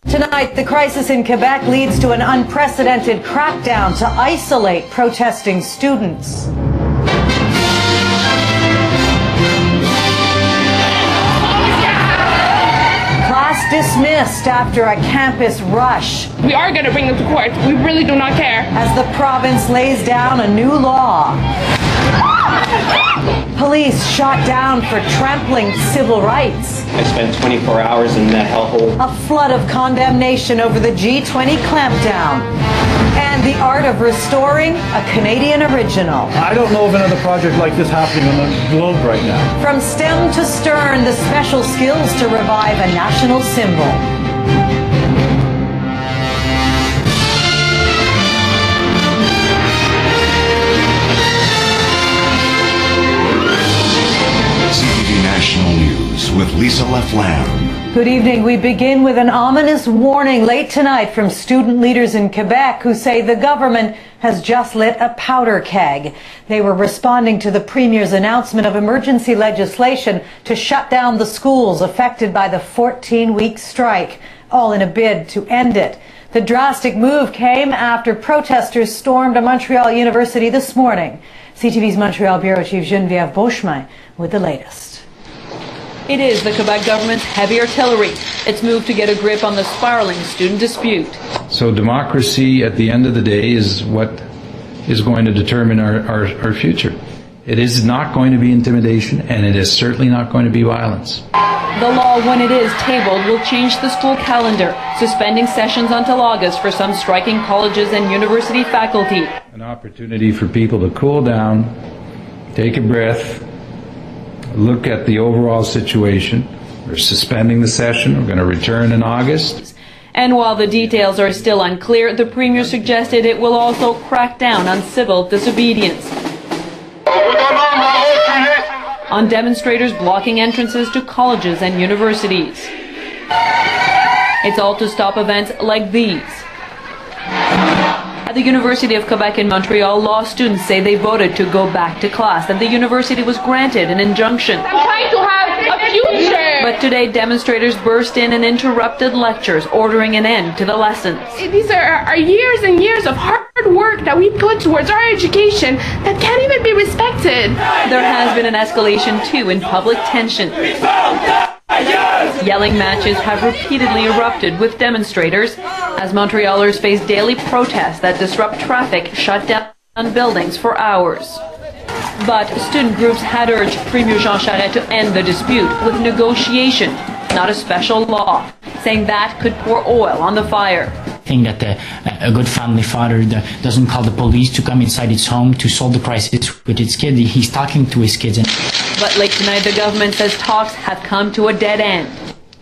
Tonight, the crisis in Quebec leads to an unprecedented crackdown to isolate protesting students. Class dismissed after a campus rush. We are going to bring them to court. We really do not care. As the province lays down a new law. Police shot down for trampling civil rights. I spent 24 hours in that hellhole. A flood of condemnation over the G20 clampdown. And the art of restoring a Canadian original. I don't know of another project like this happening on the globe right now. From stem to stern, the special skills to revive a national symbol. CTV National News with Lisa Leflam. Good evening. We begin with an ominous warning late tonight from student leaders in Quebec who say the government has just lit a powder keg. They were responding to the Premier's announcement of emergency legislation to shut down the schools affected by the 14-week strike, all in a bid to end it. The drastic move came after protesters stormed a Montreal university this morning. CTV's Montreal Bureau Chief Geneviève Beauchemin with the latest. It is the Quebec government's heavy artillery. Its move to get a grip on the spiraling student dispute. So democracy, at the end of the day, is what is going to determine our future. It is not going to be intimidation, and it is certainly not going to be violence. The law, when it is tabled, will change the school calendar, suspending sessions until August for some striking colleges and university faculty. An opportunity for people to cool down, take a breath, look at the overall situation. We're suspending the session. We're going to return in August. And while the details are still unclear, the Premier suggested it will also crack down on civil disobedience. On demonstrators blocking entrances to colleges and universities. It's all to stop events like these. At the University of Quebec in Montreal, law students say they voted to go back to class, and the university was granted an injunction. I'm trying to have a future. But today, demonstrators burst in and interrupted lectures, ordering an end to the lessons. These are years and years of hard work that we put towards our education that can't even be respected. There has been an escalation, too, in public tension. Yelling matches have repeatedly erupted with demonstrators as Montrealers face daily protests that disrupt traffic, shut down buildings for hours. But student groups had urged Premier Jean Charest to end the dispute with negotiation, not a special law, saying that could pour oil on the fire. I think that a good family father doesn't call the police to come inside his home to solve the crisis with his kid. He's talking to his kids. But late tonight, the government says talks have come to a dead end.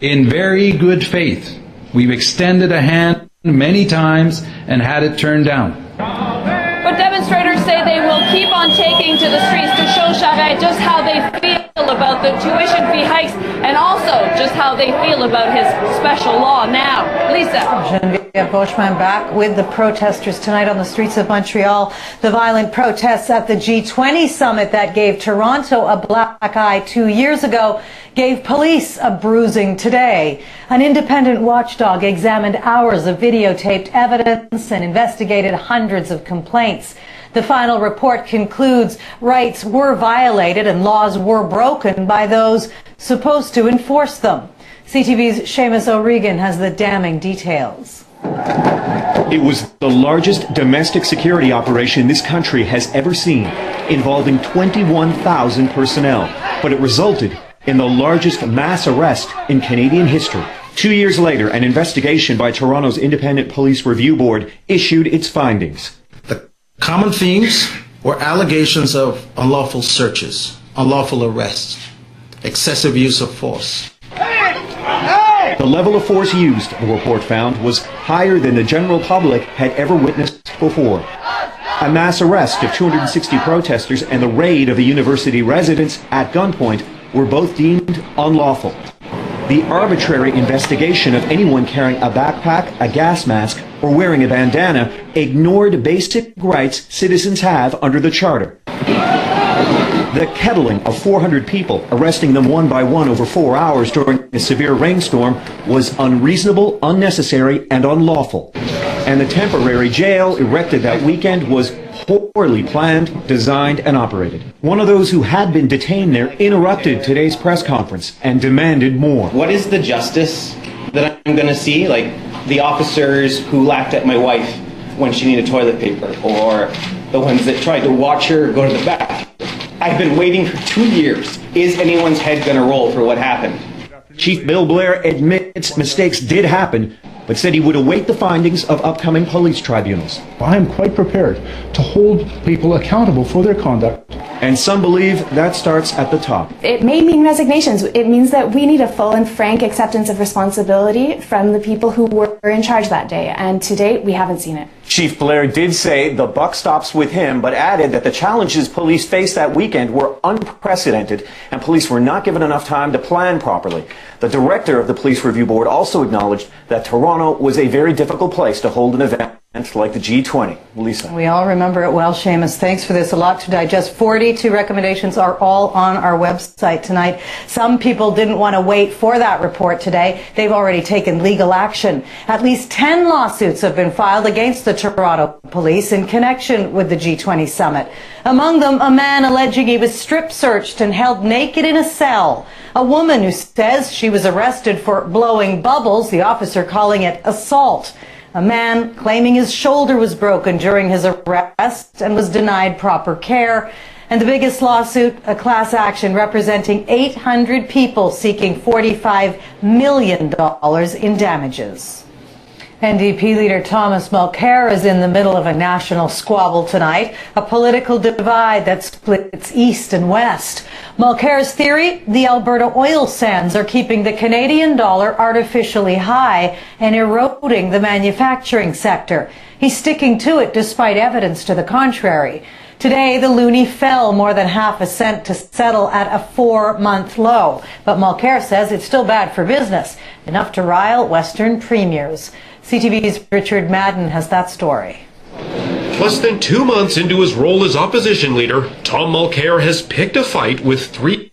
In very good faith, we've extended a hand many times and had it turned down. But demonstrators say they will keep on taking to the streets to show Charest just how they feel about the tuition fee hikes and also just how they feel about his special law now. Lisa. Geneviève Beauchemin back with the protesters tonight on the streets of Montreal. The violent protests at the G20 summit that gave Toronto a black eye 2 years ago gave police a bruising today. An independent watchdog examined hours of videotaped evidence and investigated hundreds of complaints. The final report concludes rights were violated and laws were broken by those supposed to enforce them. CTV's Seamus O'Regan has the damning details. It was the largest domestic security operation this country has ever seen, involving 21,000 personnel, but it resulted in the largest mass arrest in Canadian history. 2 years later, an investigation by Toronto's Independent Police Review Board issued its findings. The common themes were allegations of unlawful searches, unlawful arrests, excessive use of force. The level of force used, the report found, was higher than the general public had ever witnessed before. A mass arrest of 260 protesters and the raid of a university residence at gunpoint were both deemed unlawful. The arbitrary investigation of anyone carrying a backpack, a gas mask, or wearing a bandana ignored basic rights citizens have under the Charter. The kettling of 400 people, arresting them one by one over 4 hours during a severe rainstorm, was unreasonable, unnecessary, and unlawful. And the temporary jail erected that weekend was poorly planned, designed, and operated. One of those who had been detained there interrupted today's press conference and demanded more. What is the justice that I'm going to see? Like the officers who laughed at my wife when she needed toilet paper, or the ones that tried to watch her go to the bathroom. I've been waiting for 2 years. Is anyone's head going to roll for what happened? Chief Bill Blair admits mistakes did happen, but said he would await the findings of upcoming police tribunals. I am quite prepared to hold people accountable for their conduct. And some believe that starts at the top. It may mean resignations. It means that we need a full and frank acceptance of responsibility from the people who were in charge that day. And to date, we haven't seen it. Chief Blair did say the buck stops with him, but added that the challenges police faced that weekend were unprecedented and police were not given enough time to plan properly. The director of the Police Review Board also acknowledged that Toronto was a very difficult place to hold an event like the G20. Lisa. We all remember it well, Seamus. Thanks for this. A lot to digest. 42 recommendations are all on our website tonight. Some people didn't want to wait for that report today. They've already taken legal action. At least 10 lawsuits have been filed against the Toronto police in connection with the G20 summit. Among them, a man alleging he was strip searched and held naked in a cell. A woman who says she was arrested for blowing bubbles, the officer calling it assault. A man claiming his shoulder was broken during his arrest and was denied proper care. And the biggest lawsuit, a class action representing 800 people seeking $45 million in damages. NDP leader Thomas Mulcair is in the middle of a national squabble tonight, a political divide that splits east and west. Mulcair's theory, the Alberta oil sands are keeping the Canadian dollar artificially high and eroding the manufacturing sector. He's sticking to it despite evidence to the contrary. Today, the loonie fell more than half a cent to settle at a 4-month low. But Mulcair says it's still bad for business, enough to rile Western premiers. CTV's Richard Madden has that story. Less than 2 months into his role as opposition leader, Tom Mulcair has picked a fight with 3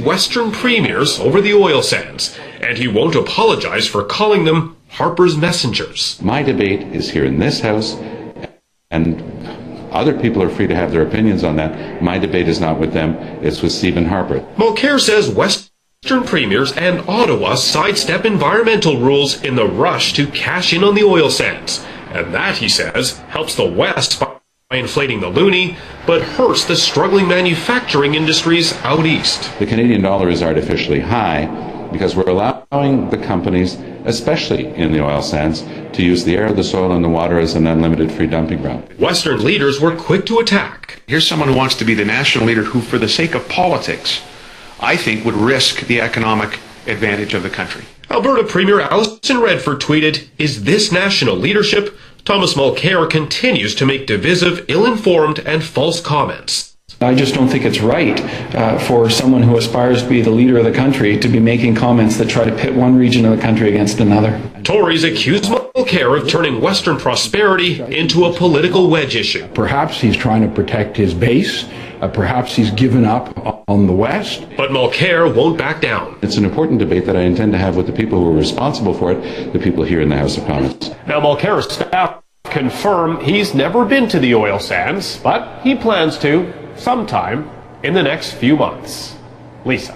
Western premiers over the oil sands, and he won't apologize for calling them Harper's messengers. My debate is here in this House, and other people are free to have their opinions on that. My debate is not with them, it's with Stephen Harper. Mulcair says Western premiers and Ottawa sidestep environmental rules in the rush to cash in on the oil sands. And that, he says, helps the West by inflating the loonie, but hurts the struggling manufacturing industries out east. The Canadian dollar is artificially high because we're allowing the companies, especially in the oil sands, to use the air, the soil, and the water as an unlimited free dumping ground. Western leaders were quick to attack. Here's someone who wants to be the national leader who, for the sake of politics, I think would risk the economic advantage of the country. Alberta Premier Alison Redford tweeted, "Is this national leadership?" Thomas Mulcair continues to make divisive, ill-informed, and false comments. I just don't think it's right for someone who aspires to be the leader of the country to be making comments that try to pit one region of the country against another. Tories accuse Mulcair of turning Western prosperity into a political wedge issue. Perhaps he's trying to protect his base. Perhaps he's given up on the West. But Mulcair won't back down. It's an important debate that I intend to have with the people who are responsible for it, the people here in the House of Commons. Now, Mulcair's staff confirm he's never been to the oil sands, but he plans to sometime in the next few months. Lisa.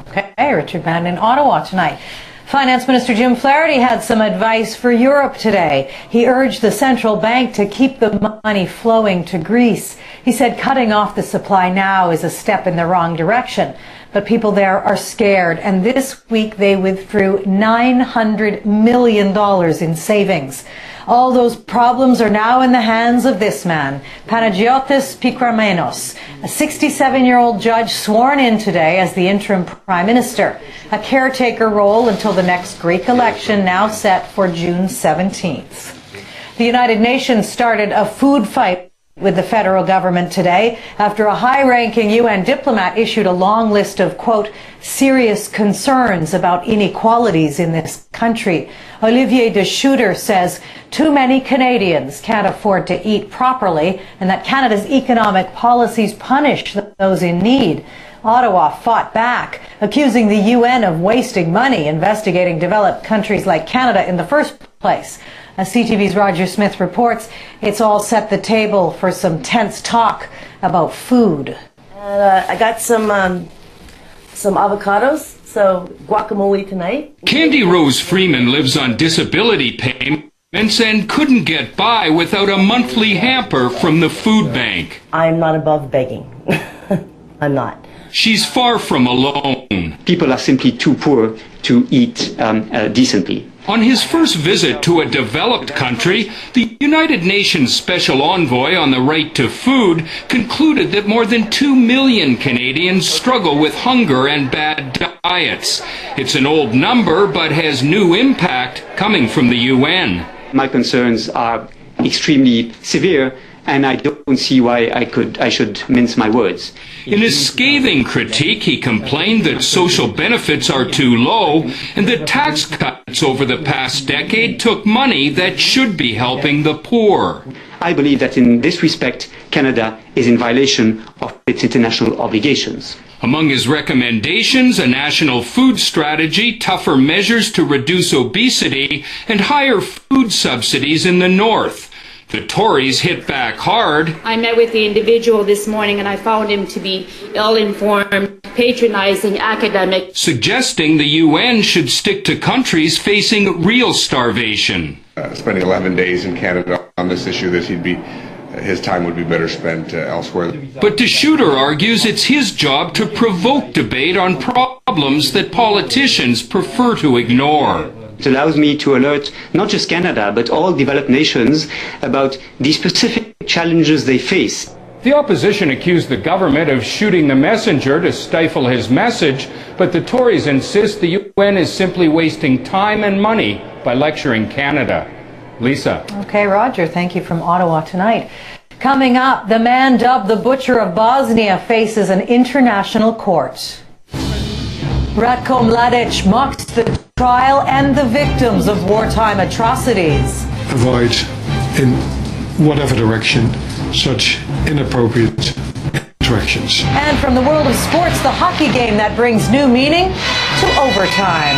Okay, Richard Madden in Ottawa tonight. Finance Minister Jim Flaherty had some advice for Europe today. He urged the central bank to keep the money flowing to Greece. He said cutting off the supply now is a step in the wrong direction. But people there are scared, and this week they withdrew $900 million in savings. All those problems are now in the hands of this man, Panagiotis Pikramenos, a 67-year-old judge sworn in today as the interim prime minister, a caretaker role until the next Greek election now set for June 17th. The United Nations started a food fight with the federal government today after a high-ranking UN diplomat issued a long list of, quote, serious concerns about inequalities in this country. Olivier de Schutter says too many Canadians can't afford to eat properly and that Canada's economic policies punish those in need. Ottawa fought back, accusing the UN of wasting money investigating developed countries like Canada in the first place. As CTV's Roger Smith reports, it's all set the table for some tense talk about food. And I got some avocados, so guacamole tonight. Candy Rose Freeman lives on disability payments and couldn't get by without a monthly hamper from the food bank. I'm not above begging. I'm not. She's far from alone. People are simply too poor to eat decently. On his first visit to a developed country, the United Nations Special Envoy on the Right to Food concluded that more than 2 million Canadians struggle with hunger and bad diets. It's an old number, but has new impact coming from the UN. My concerns are extremely severe, and I don't see why I should mince my words. In his scathing critique, he complained that social benefits are too low and that tax cuts over the past decade took money that should be helping the poor. I believe that in this respect, Canada is in violation of its international obligations. Among his recommendations, a national food strategy, tougher measures to reduce obesity, and higher food subsidies in the north. The Tories hit back hard. I met with the individual this morning and I found him to be ill-informed, patronizing, academic. Suggesting the UN should stick to countries facing real starvation. Spending 11 days in Canada on this issue, that his time would be better spent elsewhere. But de Schutter argues it's his job to provoke debate on problems that politicians prefer to ignore. It allows me to alert not just Canada, but all developed nations about the specific challenges they face. The opposition accused the government of shooting the messenger to stifle his message, but the Tories insist the UN is simply wasting time and money by lecturing Canada. Lisa. Okay, Roger, thank you from Ottawa tonight. Coming up, the man dubbed the Butcher of Bosnia faces an international court. Ratko Mladic mocks the trial and the victims of wartime atrocities. Avoid, in whatever direction, such inappropriate interactions. And from the world of sports, the hockey game that brings new meaning to overtime.